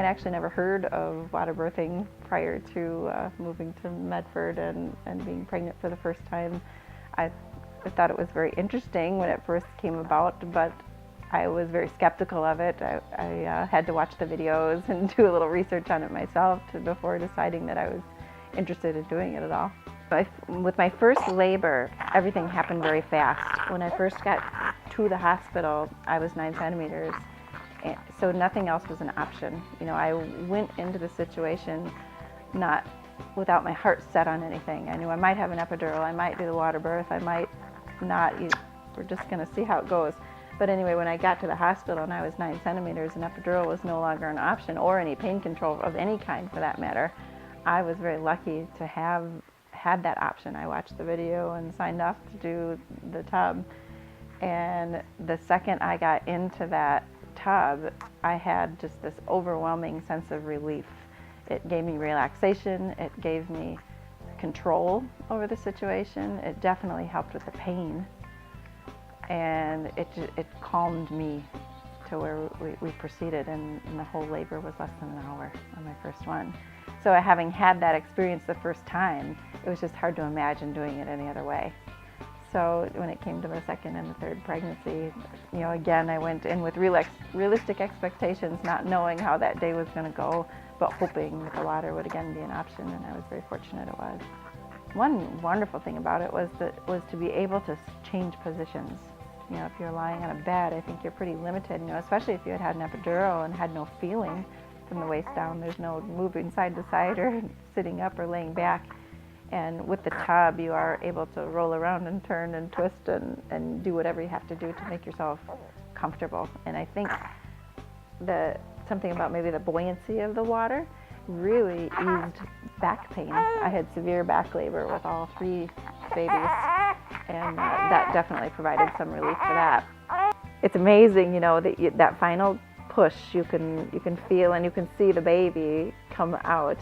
had actually never heard of water birthing prior to moving to Medford and being pregnant for the first time. I thought it was very interesting when it first came about, but I was very skeptical of it. I had to watch the videos and do a little research on it myself before deciding that I was interested in doing it at all. With my first labor, everything happened very fast. When I first got to the hospital, I was 9 centimeters, so nothing else was an option. You know, I went into the situation not without my heart set on anything. I knew I might have an epidural, I might do the water birth, I might not. We're just going to see how it goes. But anyway, when I got to the hospital and I was 9 centimeters, an epidural was no longer an option, or any pain control of any kind for that matter. I was very lucky to have had that option. I watched the video and signed up to do the tub. And the second I got into that tub, I had just this overwhelming sense of relief. It gave me relaxation, it gave me control over the situation, it definitely helped with the pain, and it calmed me to where we proceeded, and the whole labor was less than an hour on my first one. So having had that experience the first time, it was just hard to imagine doing it any other way. So when it came to the second and the third pregnancy, you know, again, I went in with realistic expectations, not knowing how that day was going to go, but hoping that the water would again be an option, and I was very fortunate it was. One wonderful thing about it was to be able to change positions. You know, if you're lying on a bed, I think you're pretty limited, you know, especially if you had an epidural and had no feeling from the waist down. There's no moving side to side or sitting up or laying back. And with the tub, you are able to roll around and turn and twist and do whatever you have to do to make yourself comfortable. And I think something about maybe the buoyancy of the water really eased back pain. I had severe back labor with all 3 babies, and that definitely provided some relief for that. It's amazing, you know, that final push, you can feel and you can see the baby come out,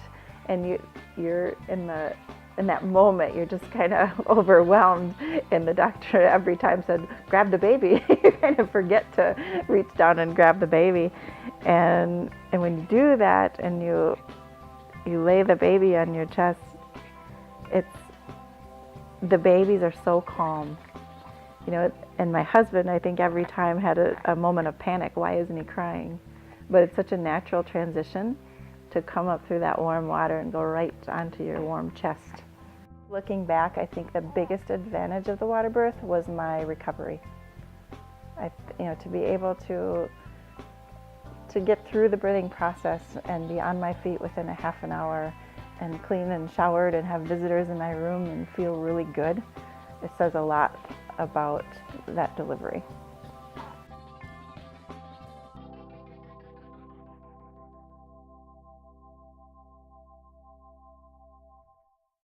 and you're in that moment, you're just kind of overwhelmed, and the doctor every time said, grab the baby. You kind of forget to reach down and grab the baby. And when you do that and you lay the baby on your chest, the babies are so calm. You know, and my husband, I think every time had a moment of panic. Why isn't he crying? But it's such a natural transition to come up through that warm water and go right onto your warm chest. Looking back, I think the biggest advantage of the water birth was my recovery. You know, to be able to get through the birthing process and be on my feet within a half an hour and clean and showered and have visitors in my room and feel really good, it says a lot about that delivery.